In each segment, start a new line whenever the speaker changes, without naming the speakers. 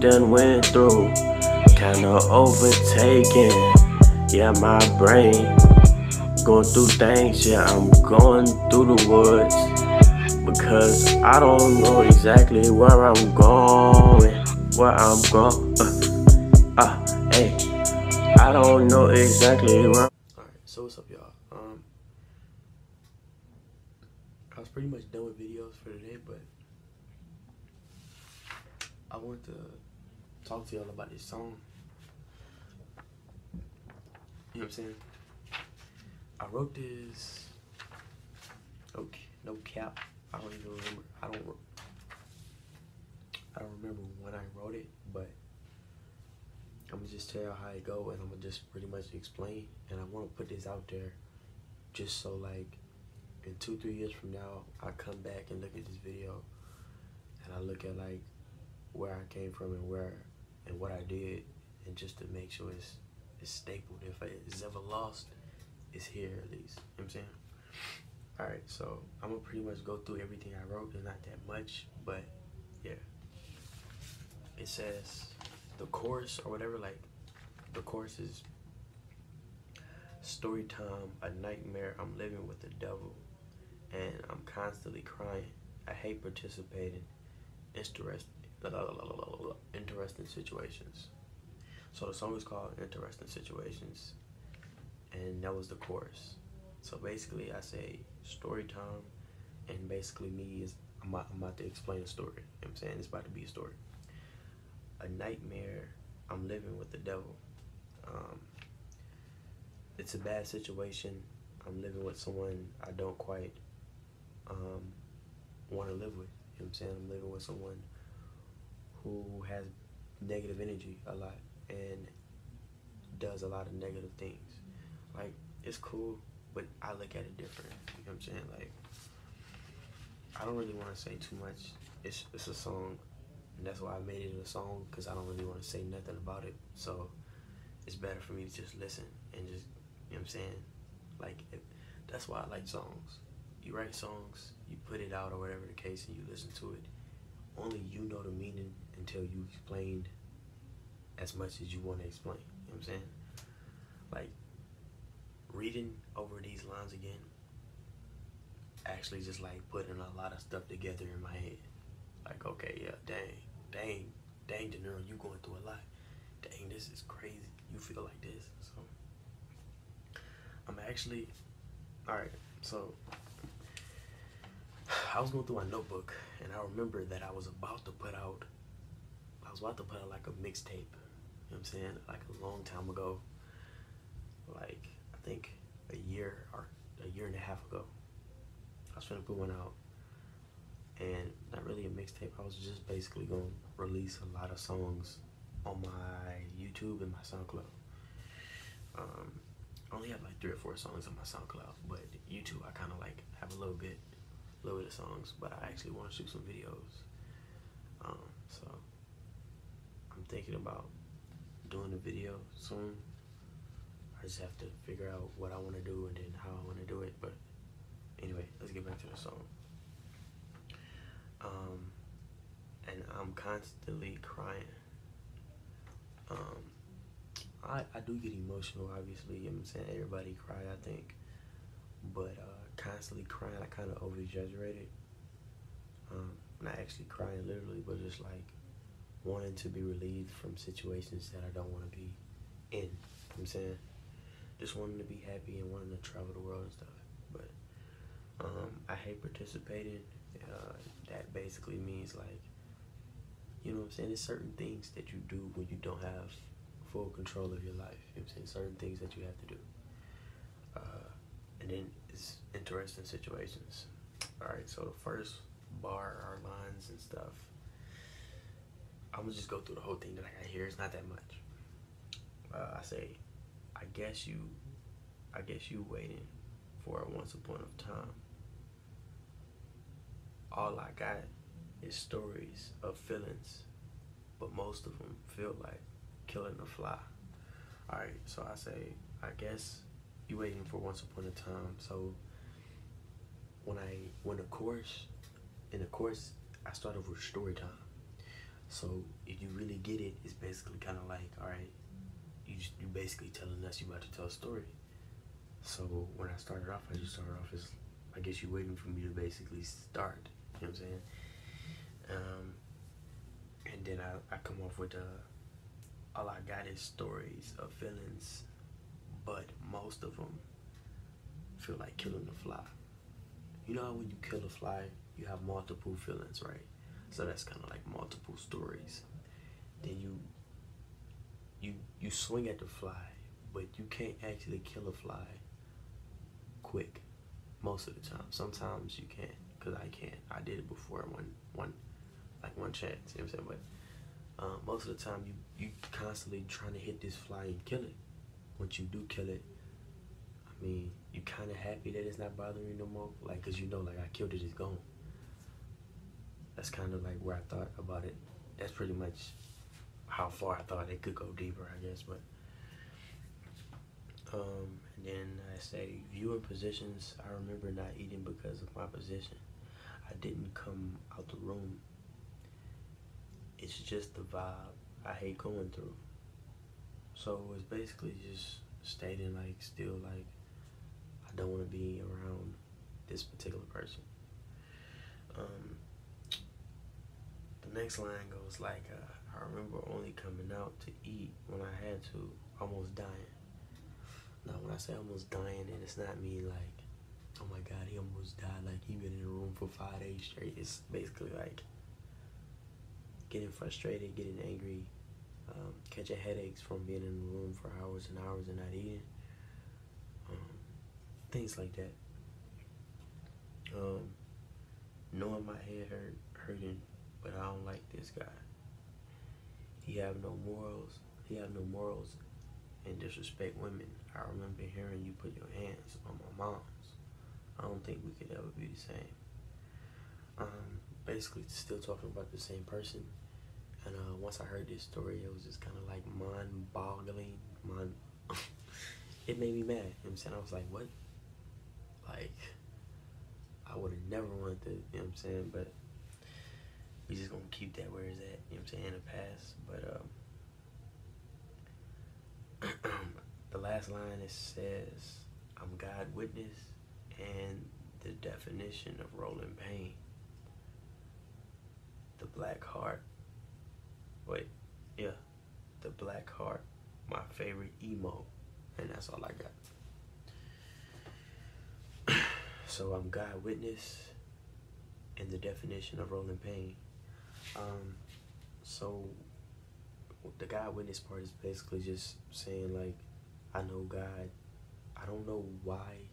done went through, kinda overtaken. Yeah, my brain going through things. Yeah, I'm going through the woods because I don't know exactly where I'm going. Hey, I don't know exactly where.
Alright, so what's up, y'all? I was pretty much done with videos for today, but I wanted to talk to y'all about this song. You know what I'm saying? I wrote this. Okay, no cap. I don't even remember. I don't remember when I wrote it, but I'm gonna just tell y'all how it go, and I'm gonna just pretty much explain. And I want to put this out there, just so like in 2-3 years from now, I come back and look at this video, and I look at like where I came from and what I did, and just to make sure it's stapled. If it's ever lost, it's here at least. You know what I'm saying? Alright, so I'm gonna pretty much go through everything I wrote. It's not that much, but yeah. It says the chorus or whatever, like the chorus is story time, a nightmare, I'm living with the devil, and I'm constantly crying. I hate participating, interesting situations. So the song is called Interesting Situations, and that was the chorus. So basically I say story time, and basically me is I'm about to explain a story. You know what I'm saying? It's about to be a story. A nightmare, I'm living with the devil. It's a bad situation. I'm living with someone I don't quite want to live with. You know what I'm saying? I'm living with someone who has negative energy a lot and does a lot of negative things. Like, it's cool, but I look at it different. You know what I'm saying? Like, I don't really want to say too much. It's a song, and that's why I made it a song, because I don't really want to say nothing about it. So it's better for me to just listen and just, you know what I'm saying? Like, that's why I like songs. You write songs, you put it out or whatever the case, and you listen to it. Only you know the meaning until you explained as much as you want to explain. You know what I'm saying? Like, reading over these lines again actually just like putting a lot of stuff together in my head. Like, okay, yeah, dang, De Niro, you going through a lot. Dang, this is crazy. You feel like this. So I'm actually, alright, so I was going through my notebook, and I remember that I was about to put out like a mixtape. You know what I'm saying? Like a long time ago. Like, I think a year and a half ago. I was trying to put one out. And not really a mixtape. I was just basically going to release a lot of songs on my YouTube and my SoundCloud. I only have like 3 or 4 songs on my SoundCloud, but YouTube I kind of like have a little bit of songs, but I actually want to shoot some videos. So I'm thinking about doing a video soon. I just have to figure out what I want to do and then how I want to do it. But anyway, let's get back to the song. And I'm constantly crying. I do get emotional, obviously. You know what I'm saying? Everybody cry, I think. But constantly crying, I kind of over-exaggerated. Not actually crying literally, but just like wanting to be relieved from situations that I don't want to be in. You know what I'm saying? Just wanting to be happy and wanting to travel the world and stuff. But I hate participating. That basically means, like, you know what I'm saying? There's certain things that you do when you don't have full control of your life. You know what I'm saying? Certain things that you have to do. And then it's interesting situations. Alright, so the first bar or lines and stuff, I'm gonna just go through the whole thing that I got here. It's not that much. I say, I guess you waiting for a once upon a time. All I got is stories of feelings, but most of them feel like killing a fly. Alright, so I say, I guess you waiting for once upon a time. So in the chorus, I started with story time. So if you really get it, it's basically kind of like, all right, you basically telling us you about to tell a story. So when I started off, I just started off as, I guess you waiting for me to basically start. You know what I'm saying? And then I come off with all I got is stories of feelings, but most of them feel like killing a fly. You know how when you kill a fly, you have multiple feelings, right? So that's kind of like multiple stories. Then you swing at the fly, but you can't actually kill a fly quick most of the time. Sometimes you can, because I can't. I did it before one chance, you know what I'm saying? But most of the time you constantly trying to hit this fly and kill it. Once you do kill it, I mean, you kind of happy that it's not bothering you no more, like, because you know, like, I killed it, it's gone. That's kind of like where I thought about it. That's pretty much how far I thought it could go deeper, I guess. But and then I say viewing positions. I remember not eating because of my position. I didn't come out the room. It's just the vibe I hate going through. So it's basically just stating, like, still, like, I don't want to be around this particular person. The next line goes like, I remember only coming out to eat when I had to, almost dying. Now, when I say almost dying, and it's not me like, oh my God, he almost died, like he been in the room for 5 days straight. It's basically like getting frustrated, getting angry, catching headaches from being in the room for hours and hours and not eating. Things like that. Knowing my head hurting, but I don't like this guy. He have no morals and disrespect women. I remember hearing you put your hands on my mom's. I don't think we could ever be the same. Basically still talking about the same person. And once I heard this story, it was just kind of like mind-boggling. It made me mad. You know what I'm saying? I was like, what? Like, I would have never wanted to, you know what I'm saying? But we just gonna keep that where it's at, you know what I'm saying, in the past. But the last line, it says, I'm God witness and the definition of rolling pain. The black heart. The black heart, my favorite emo. And that's all I got. So I'm God witness and the definition of rolling pain. So the God witness part is basically just saying, like, I know God. I don't know why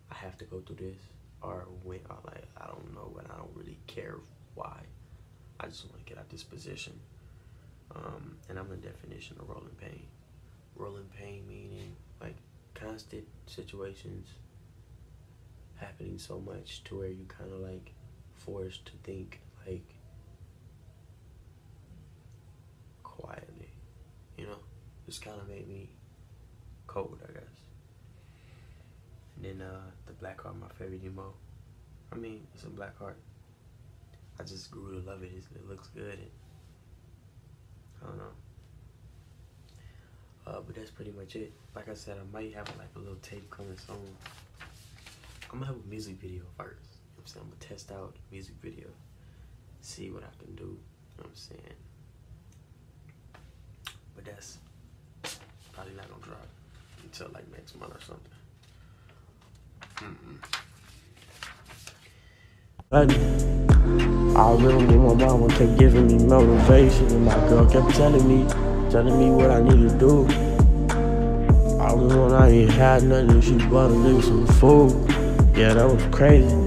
I have to go through this, or when, or like, I don't know, and I don't really care why. I just want to get out this position. And I'm the definition of rolling pain. Rolling pain meaning like constant situations happening so much to where you kind of like forced to think like quietly, you know? Just kind of made me cold, I guess. And then the black heart, my favorite emo. I mean, it's a black heart. I just grew to love it. It looks good. And I don't know. But that's pretty much it. Like I said, I might have like a little tape coming soon. I'm gonna have a music video first. You know what I'm saying? I'm gonna test out the music video, see what I can do. You know what I'm saying? But that's probably not gonna drop until like next month or something. I remember my mama kept giving me motivation, and my girl kept telling me what I need to do. I remember when I ain't had nothing, she bought a nigga some food. Yeah, that was crazy.